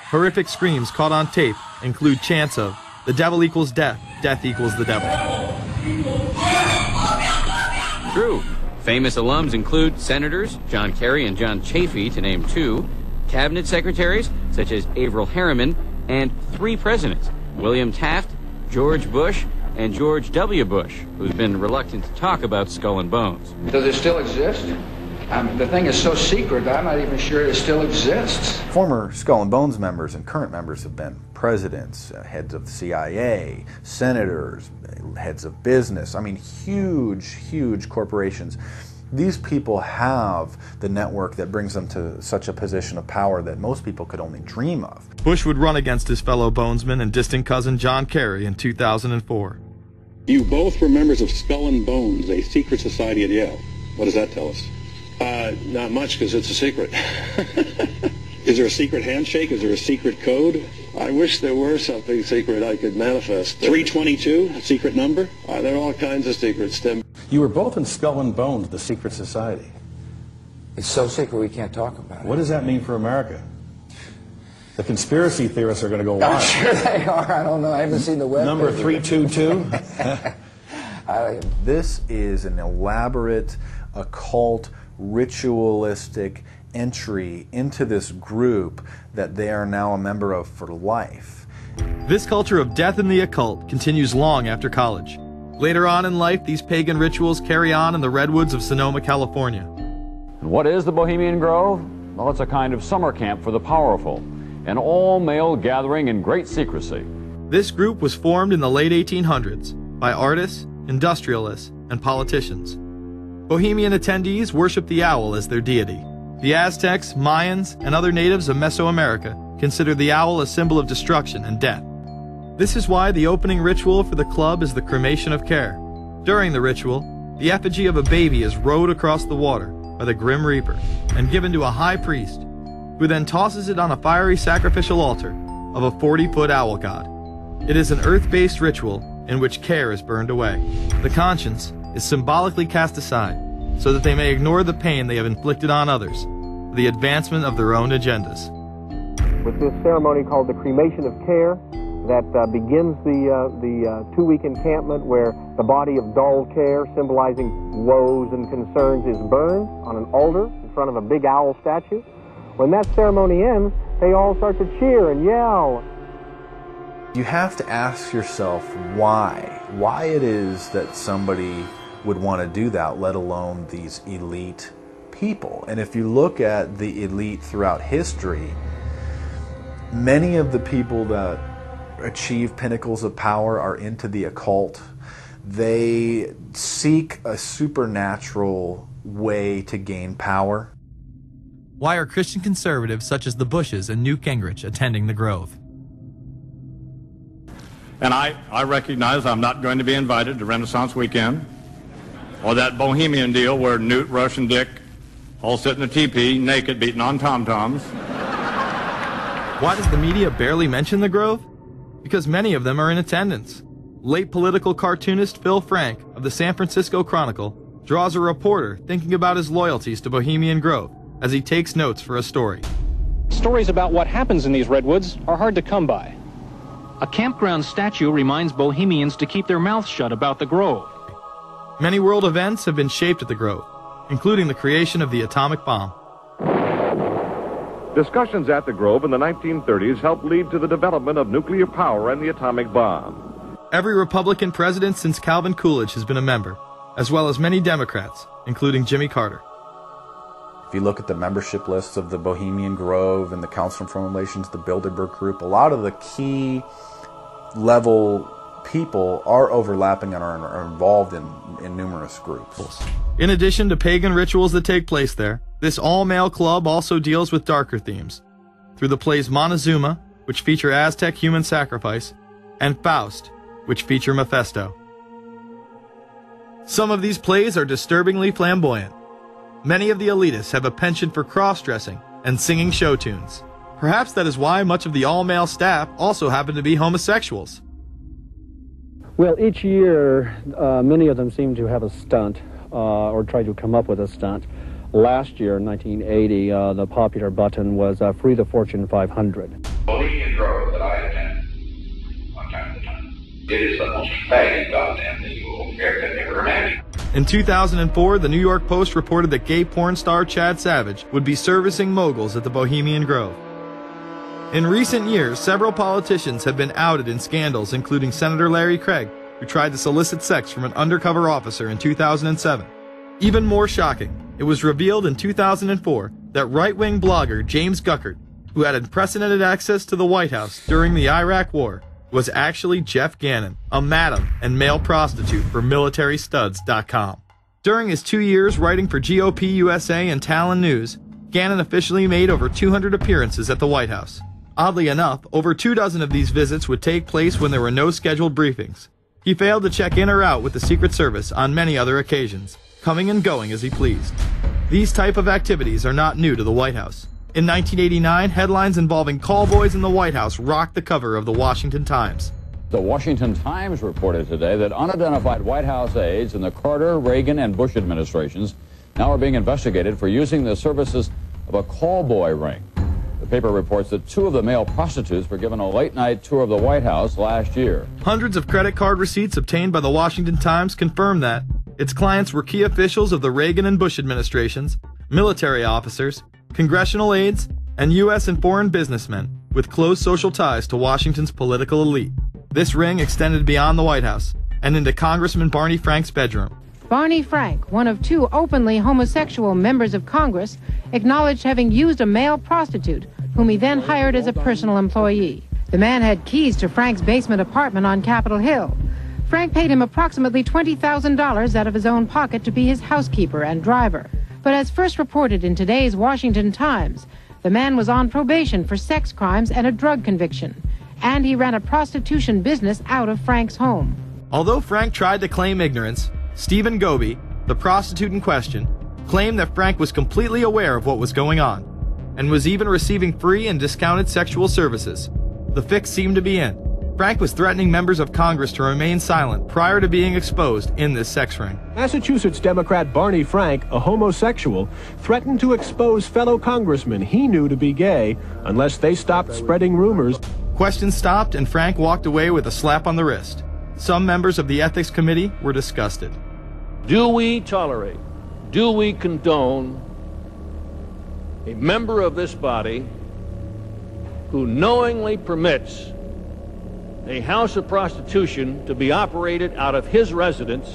Horrific screams caught on tape include chants of, "The devil equals death, death equals the devil." True. Famous alums include Senators John Kerry and John Chafee, to name two, cabinet secretaries such as Averell Harriman, and three presidents, William Taft, George Bush, and George W. Bush, who's been reluctant to talk about Skull and Bones. Does it still exist? The thing is so secret, I'm not even sure it still exists. Former Skull and Bones members and current members have been presidents, heads of the CIA, senators, heads of business. I mean, huge, huge corporations. These people have the network that brings them to such a position of power that most people could only dream of. Bush would run against his fellow bonesman and distant cousin John Kerry in 2004. You both were members of Skull and Bones, a secret society at Yale. What does that tell us? Not much, because it's a secret. Is there a secret handshake? Is there a secret code? I wish there were something secret I could manifest. 322, a secret number? There are all kinds of secrets, Tim. You were both in Skull and Bones, the secret society. It's so secret we can't talk about it. What does that mean for America? The conspiracy theorists are going to go I'm wild. sure they are. I don't know. I haven't seen the web. Number 322? This is an elaborate, occult, ritualistic entry into this group that they are now a member of for life. This culture of death and the occult continues long after college. Later on in life, these pagan rituals carry on in the redwoods of Sonoma, California. And what is the Bohemian Grove? Well, it's a kind of summer camp for the powerful, an all-male gathering in great secrecy. This group was formed in the late 1800s by artists, industrialists, and politicians. Bohemian attendees worship the owl as their deity. The Aztecs, Mayans, and other natives of Mesoamerica consider the owl a symbol of destruction and death. This is why the opening ritual for the club is the cremation of care. During the ritual, the effigy of a baby is rowed across the water by the Grim Reaper and given to a high priest, who then tosses it on a fiery sacrificial altar of a 40-foot owl god. It is an earth-based ritual in which care is burned away. The conscience is symbolically cast aside so that they may ignore the pain they have inflicted on others for the advancement of their own agendas. With this ceremony called the cremation of care, that begins the two-week encampment where the body of dull care, symbolizing woes and concerns, is burned on an altar in front of a big owl statue. When that ceremony ends, they all start to cheer and yell. You have to ask yourself why it is that somebody would want to do that, let alone these elite people. And if you look at the elite throughout history, many of the people that achieve pinnacles of power are into the occult. They seek a supernatural way to gain power. Why are Christian conservatives such as the Bushes and Newt Gingrich attending the Grove? And I recognize I'm not going to be invited to Renaissance Weekend or that Bohemian deal where Newt, Rush, and Dick all sit in a teepee naked beating on tom-toms. Why does the media barely mention the Grove? Because many of them are in attendance. Late political cartoonist Phil Frank of the San Francisco Chronicle draws a reporter thinking about his loyalties to Bohemian Grove as he takes notes for a story. Stories about what happens in these redwoods are hard to come by. A campground statue reminds Bohemians to keep their mouths shut about the Grove. Many world events have been shaped at the Grove, including the creation of the atomic bomb. Discussions at the Grove in the 1930s helped lead to the development of nuclear power and the atomic bomb. Every Republican president since Calvin Coolidge has been a member, as well as many Democrats, including Jimmy Carter. If you look at the membership lists of the Bohemian Grove and the Council on Foreign Relations, the Bilderberg Group, a lot of the key level people are overlapping and are involved in numerous groups. In addition to pagan rituals that take place there, this all-male club also deals with darker themes through the plays Montezuma, which feature Aztec human sacrifice, and Faust, which feature Mephisto. Some of these plays are disturbingly flamboyant. Many of the elitists have a penchant for cross-dressing and singing show tunes. Perhaps that is why much of the all-male staff also happen to be homosexuals. Well, each year, many of them seem to have a stunt or try to come up with a stunt. Last year, in 1980, the popular button was Free the Fortune 500. Bohemian Grove that I attend from time to time. It is the most faggy goddamn thing you could ever imagine. In 2004, the New York Post reported that gay porn star Chad Savage would be servicing moguls at the Bohemian Grove. In recent years, several politicians have been outed in scandals, including Senator Larry Craig, who tried to solicit sex from an undercover officer in 2007. Even more shocking, it was revealed in 2004 that right-wing blogger James Guckert, who had unprecedented access to the White House during the Iraq War, was actually Jeff Gannon, a madam and male prostitute for MilitaryStuds.com. During his 2 years writing for GOP USA and Talon News, Gannon officially made over 200 appearances at the White House. Oddly enough, over 24 of these visits would take place when there were no scheduled briefings. He failed to check in or out with the Secret Service on many other occasions, coming and going as he pleased. These type of activities are not new to the White House. In 1989, headlines involving callboys in the White House rocked the cover of the Washington Times. The Washington Times reported today that unidentified White House aides in the Carter, Reagan, and Bush administrations now are being investigated for using the services of a callboy ring. The paper reports that 2 of the male prostitutes were given a late-night tour of the White House last year. Hundreds of credit card receipts obtained by the Washington Times confirm that its clients were key officials of the Reagan and Bush administrations, military officers, congressional aides, and U.S. and foreign businessmen with close social ties to Washington's political elite. This ring extended beyond the White House and into Congressman Barney Frank's bedroom. Barney Frank, one of 2 openly homosexual members of Congress, acknowledged having used a male prostitute, whom he then hired as a personal employee. The man had keys to Frank's basement apartment on Capitol Hill. Frank paid him approximately $20,000 out of his own pocket to be his housekeeper and driver. But as first reported in today's Washington Times, the man was on probation for sex crimes and a drug conviction, and he ran a prostitution business out of Frank's home. Although Frank tried to claim ignorance, Stephen Goby, the prostitute in question, claimed that Frank was completely aware of what was going on, and was even receiving free and discounted sexual services. The fix seemed to be in. Frank was threatening members of Congress to remain silent prior to being exposed in this sex ring. Massachusetts Democrat Barney Frank, a homosexual, threatened to expose fellow congressmen he knew to be gay unless they stopped spreading rumors. Questions stopped and Frank walked away with a slap on the wrist. Some members of the Ethics Committee were disgusted. Do we tolerate, do we condone a member of this body who knowingly permits a house of prostitution to be operated out of his residence?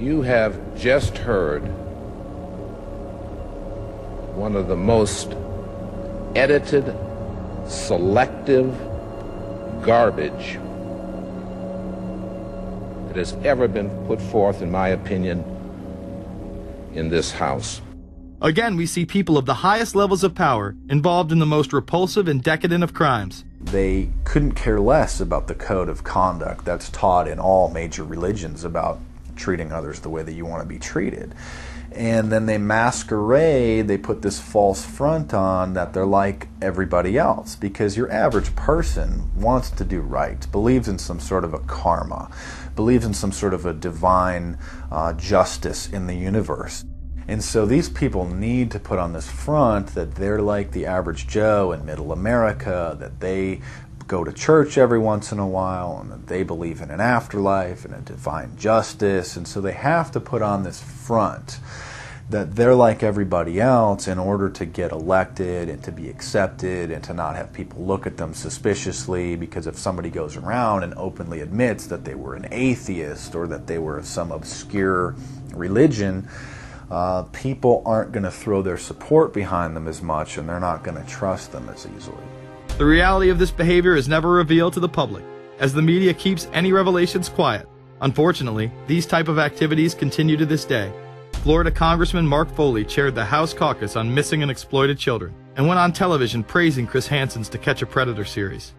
You have just heard one of the most edited, selective garbage that has ever been put forth, in my opinion, in this House. Again, we see people of the highest levels of power involved in the most repulsive and decadent of crimes. They couldn't care less about the code of conduct that's taught in all major religions about treating others the way that you want to be treated. And then they masquerade, they put this false front on that they're like everybody else, because your average person wants to do right, believes in some sort of a karma, believes in some sort of a divine justice in the universe. And so these people need to put on this front that they're like the average Joe in middle America, that they go to church every once in a while, and that they believe in an afterlife and a divine justice. And so they have to put on this front that they're like everybody else in order to get elected and to be accepted and to not have people look at them suspiciously, because if somebody goes around and openly admits that they were an atheist or that they were of some obscure religion, people aren't going to throw their support behind them as much, and they're not going to trust them as easily. The reality of this behavior is never revealed to the public, as the media keeps any revelations quiet. Unfortunately, these type of activities continue to this day. Florida Congressman Mark Foley chaired the House caucus on missing and exploited children, and went on television praising Chris Hansen's To Catch a Predator series.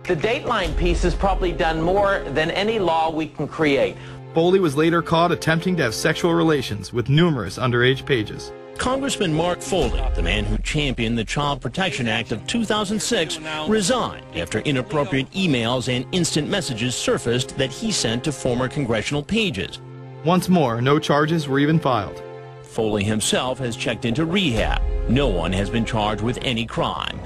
The Dateline piece has probably done more than any law we can create. Foley was later caught attempting to have sexual relations with numerous underage pages. Congressman Mark Foley, the man who championed the Child Protection Act of 2006, resigned after inappropriate emails and instant messages surfaced that he sent to former congressional pages. Once more, no charges were even filed. Foley himself has checked into rehab. No one has been charged with any crime.